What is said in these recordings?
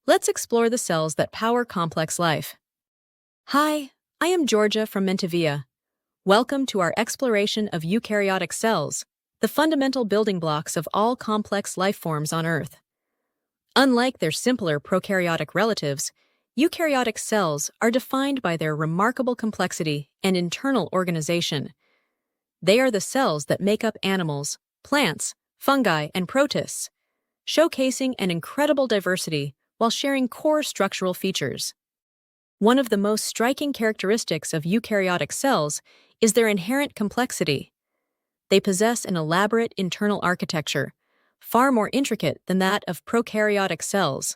Let's explore the cells that power complex life. Hi, I am Georgia from Mentivia. Welcome to our exploration of eukaryotic cells, the fundamental building blocks of all complex life forms on Earth. Unlike their simpler prokaryotic relatives, eukaryotic cells are defined by their remarkable complexity and internal organization. They are the cells that make up animals, plants, fungi, and protists, showcasing an incredible diversity while sharing core structural features. One of the most striking characteristics of eukaryotic cells is their inherent complexity. They possess an elaborate internal architecture, far more intricate than that of prokaryotic cells.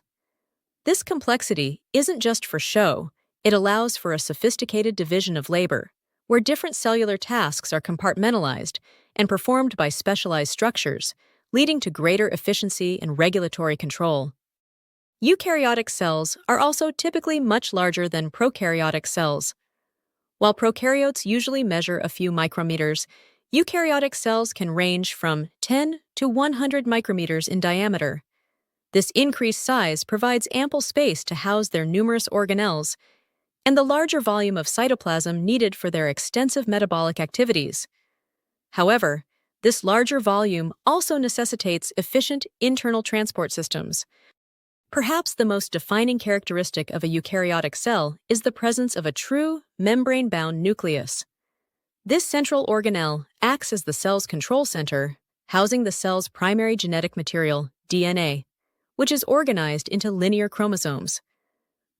This complexity isn't just for show, it allows for a sophisticated division of labor, where different cellular tasks are compartmentalized and performed by specialized structures, leading to greater efficiency and regulatory control. Eukaryotic cells are also typically much larger than prokaryotic cells. While prokaryotes usually measure a few micrometers, eukaryotic cells can range from 10 to 100 micrometers in diameter. This increased size provides ample space to house their numerous organelles and the larger volume of cytoplasm needed for their extensive metabolic activities. However, this larger volume also necessitates efficient internal transport systems. Perhaps the most defining characteristic of a eukaryotic cell is the presence of a true, membrane-bound nucleus. This central organelle acts as the cell's control center, housing the cell's primary genetic material, DNA, which is organized into linear chromosomes.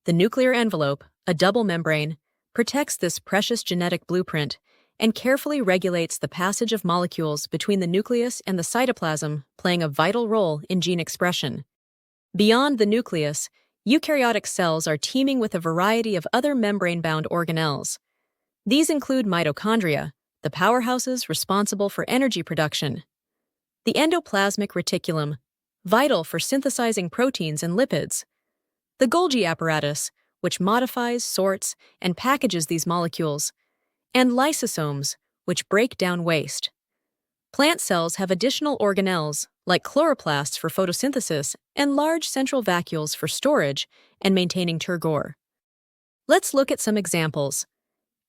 The nuclear envelope, a double membrane, protects this precious genetic blueprint and carefully regulates the passage of molecules between the nucleus and the cytoplasm, playing a vital role in gene expression. Beyond the nucleus, eukaryotic cells are teeming with a variety of other membrane-bound organelles. These include mitochondria, the powerhouses responsible for energy production; the endoplasmic reticulum, vital for synthesizing proteins and lipids; the Golgi apparatus, which modifies, sorts, and packages these molecules; and lysosomes, which break down waste. Plant cells have additional organelles, like chloroplasts for photosynthesis and large central vacuoles for storage and maintaining turgor. Let's look at some examples.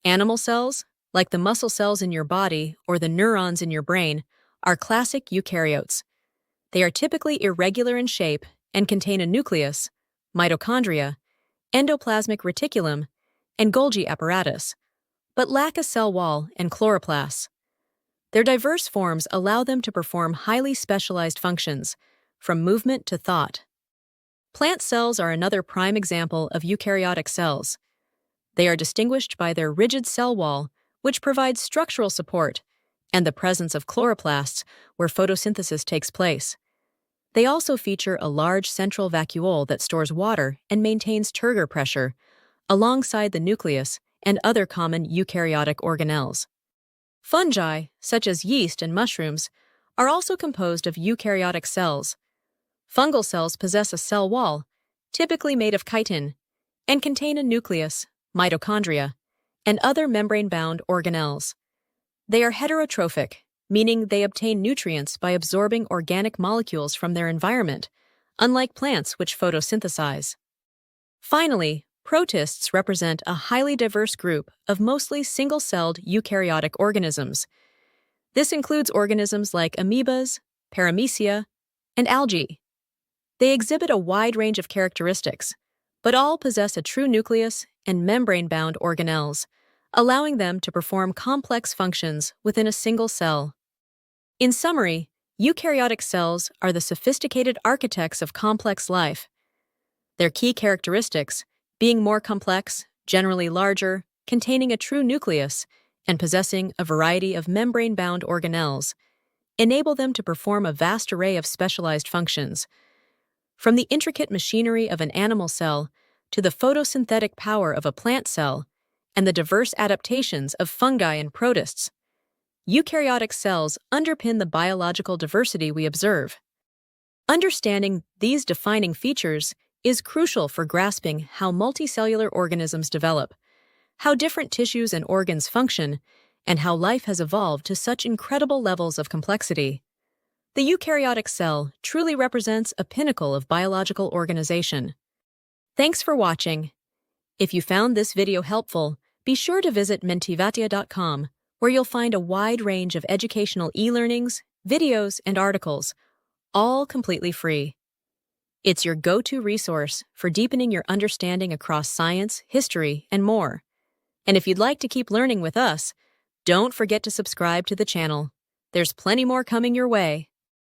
Animal cells, like the muscle cells in your body or the neurons in your brain, are classic eukaryotes. They are typically irregular in shape and contain a nucleus, mitochondria, endoplasmic reticulum, and Golgi apparatus, but lack a cell wall and chloroplasts. Their diverse forms allow them to perform highly specialized functions, from movement to thought. Plant cells are another prime example of eukaryotic cells. They are distinguished by their rigid cell wall, which provides structural support, and the presence of chloroplasts, where photosynthesis takes place. They also feature a large central vacuole that stores water and maintains turgor pressure, alongside the nucleus and other common eukaryotic organelles. Fungi, such as yeast and mushrooms, are also composed of eukaryotic cells. Fungal cells possess a cell wall, typically made of chitin, and contain a nucleus, mitochondria, and other membrane-bound organelles. They are heterotrophic, meaning they obtain nutrients by absorbing organic molecules from their environment, unlike plants which photosynthesize. Finally, protists represent a highly diverse group of mostly single-celled eukaryotic organisms. This includes organisms like amoebas, paramecia, and algae. They exhibit a wide range of characteristics, but all possess a true nucleus and membrane-bound organelles, allowing them to perform complex functions within a single cell. In summary, eukaryotic cells are the sophisticated architects of complex life. Their key characteristics, being more complex, generally larger, containing a true nucleus, and possessing a variety of membrane-bound organelles, enable them to perform a vast array of specialized functions. From the intricate machinery of an animal cell to the photosynthetic power of a plant cell and the diverse adaptations of fungi and protists, eukaryotic cells underpin the biological diversity we observe. Understanding these defining features is crucial for grasping how multicellular organisms develop, how different tissues and organs function, and how life has evolved to such incredible levels of complexity. The eukaryotic cell truly represents a pinnacle of biological organization. Thanks for watching. If you found this video helpful, be sure to visit mentivia.com, where you'll find a wide range of educational e-learnings, videos, and articles, all completely free. It's your go-to resource for deepening your understanding across science, history, and more. And if you'd like to keep learning with us, don't forget to subscribe to the channel. There's plenty more coming your way.